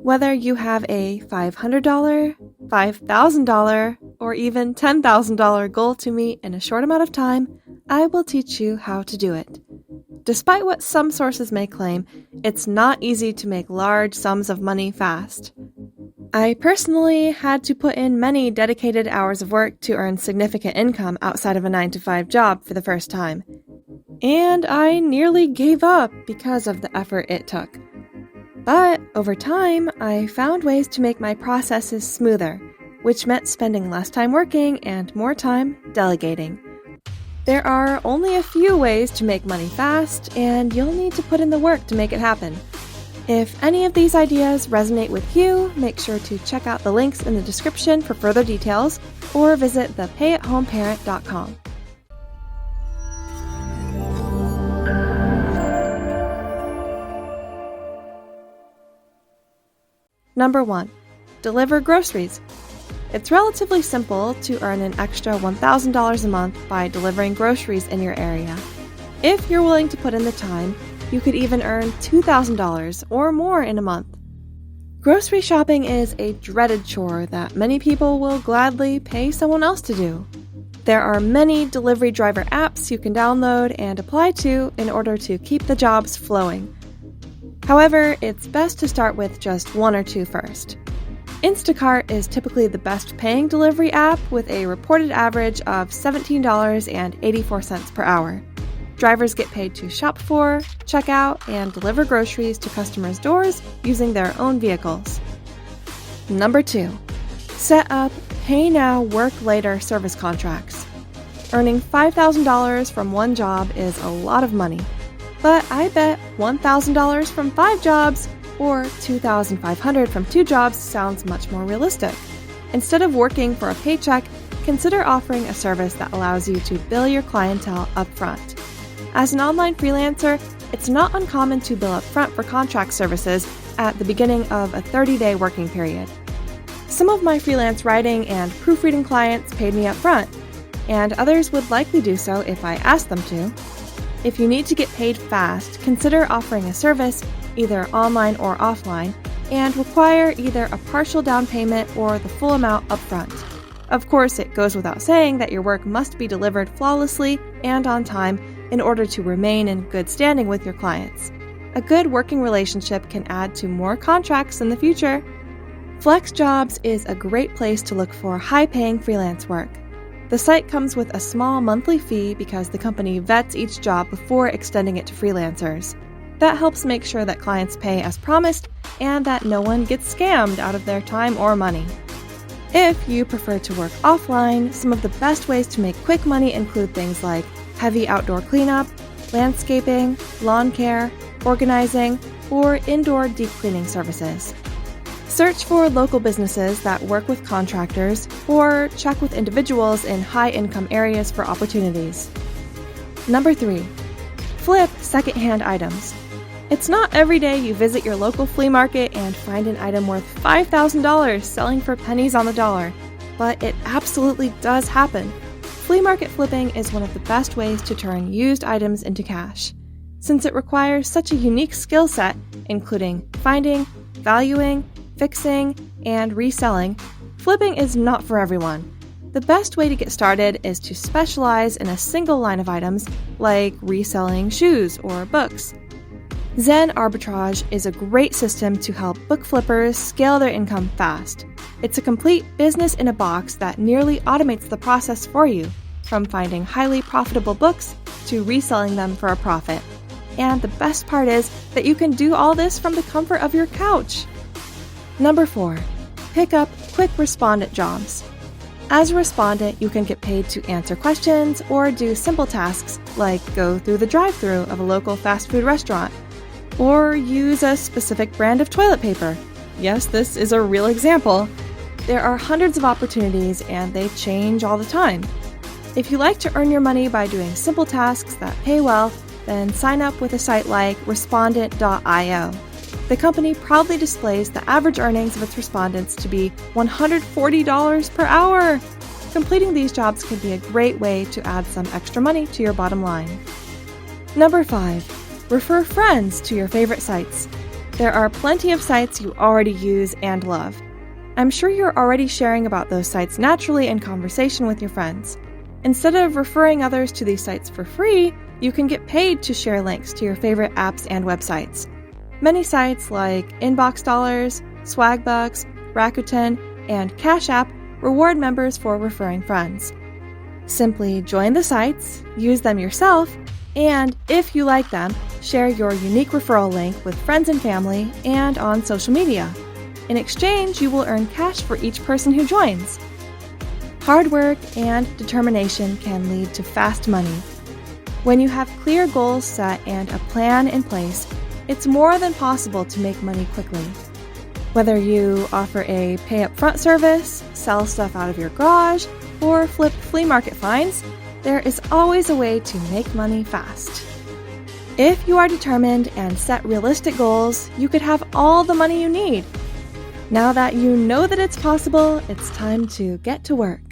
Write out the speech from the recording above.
Whether you have a $500, $5,000, or even $10,000 goal to meet in a short amount of time, I will teach you how to do it. Despite what some sources may claim, it's not easy to make large sums of money fast. I personally had to put in many dedicated hours of work to earn significant income outside of a 9-to-5 job for the first time. And I nearly gave up because of the effort it took. But over time, I found ways to make my processes smoother, which meant spending less time working and more time delegating. There are only a few ways to make money fast, and you'll need to put in the work to make it happen. If any of these ideas resonate with you, make sure to check out the links in the description for further details, or visit thepayathomeparent.com. Number 1. Deliver groceries. It's relatively simple to earn an extra $1,000 a month by delivering groceries in your area. If you're willing to put in the time, you could even earn $2,000 or more in a month. Grocery shopping is a dreaded chore that many people will gladly pay someone else to do. There are many delivery driver apps you can download and apply to in order to keep the jobs flowing. However, it's best to start with just one or two first. Instacart is typically the best paying delivery app with a reported average of $17.84 per hour. Drivers get paid to shop for, check out, and deliver groceries to customers' doors using their own vehicles. Number 2. Set up pay now, work later service contracts. Earning $5,000 from one job is a lot of money, but I bet $1,000 from 5 jobs or $2,500 from 2 jobs sounds much more realistic. Instead of working for a paycheck, consider offering a service that allows you to bill your clientele upfront. As an online freelancer, it's not uncommon to bill upfront for contract services at the beginning of a 30-day working period. Some of my freelance writing and proofreading clients paid me upfront, and others would likely do so if I asked them to. If you need to get paid fast, consider offering a service, either online or offline, and require either a partial down payment or the full amount upfront. Of course, it goes without saying that your work must be delivered flawlessly and on time in order to remain in good standing with your clients. A good working relationship can add to more contracts in the future. FlexJobs is a great place to look for high-paying freelance work. The site comes with a small monthly fee because the company vets each job before extending it to freelancers. That helps make sure that clients pay as promised and that no one gets scammed out of their time or money. If you prefer to work offline, some of the best ways to make quick money include things like heavy outdoor cleanup, landscaping, lawn care, organizing, or indoor deep cleaning services. Search for local businesses that work with contractors, or check with individuals in high-income areas for opportunities. Number 3. Flip secondhand items. It's not every day you visit your local flea market and find an item worth $5,000 selling for pennies on the dollar, but it absolutely does happen. Flea market flipping is one of the best ways to turn used items into cash. Since it requires such a unique skill set, including finding, valuing, fixing, and reselling, flipping is not for everyone. The best way to get started is to specialize in a single line of items, like reselling shoes or books. Zen Arbitrage is a great system to help book flippers scale their income fast. It's a complete business in a box that nearly automates the process for you, from finding highly profitable books to reselling them for a profit. And the best part is that you can do all this from the comfort of your couch. Number 4. Pick up quick Respondent jobs. As a respondent, you can get paid to answer questions or do simple tasks like go through the drive-thru of a local fast food restaurant, or use a specific brand of toilet paper. Yes, this is a real example. There are hundreds of opportunities and they change all the time. If you like to earn your money by doing simple tasks that pay well, then sign up with a site like Respondent.io. The company proudly displays the average earnings of its respondents to be $140 per hour. Completing these jobs can be a great way to add some extra money to your bottom line. Number 5. Refer friends to your favorite sites. There are plenty of sites you already use and love. I'm sure you're already sharing about those sites naturally in conversation with your friends. Instead of referring others to these sites for free, you can get paid to share links to your favorite apps and websites. Many sites like Inbox Dollars, Swagbucks, Rakuten, and Cash App reward members for referring friends. Simply join the sites, use them yourself, and if you like them, share your unique referral link with friends and family and on social media. In exchange, you will earn cash for each person who joins. Hard work and determination can lead to fast money. When you have clear goals set and a plan in place, it's more than possible to make money quickly. Whether you offer a pay upfront service, sell stuff out of your garage, or flip flea market finds, there is always a way to make money fast. If you are determined and set realistic goals, you could have all the money you need. Now that you know that it's possible, it's time to get to work.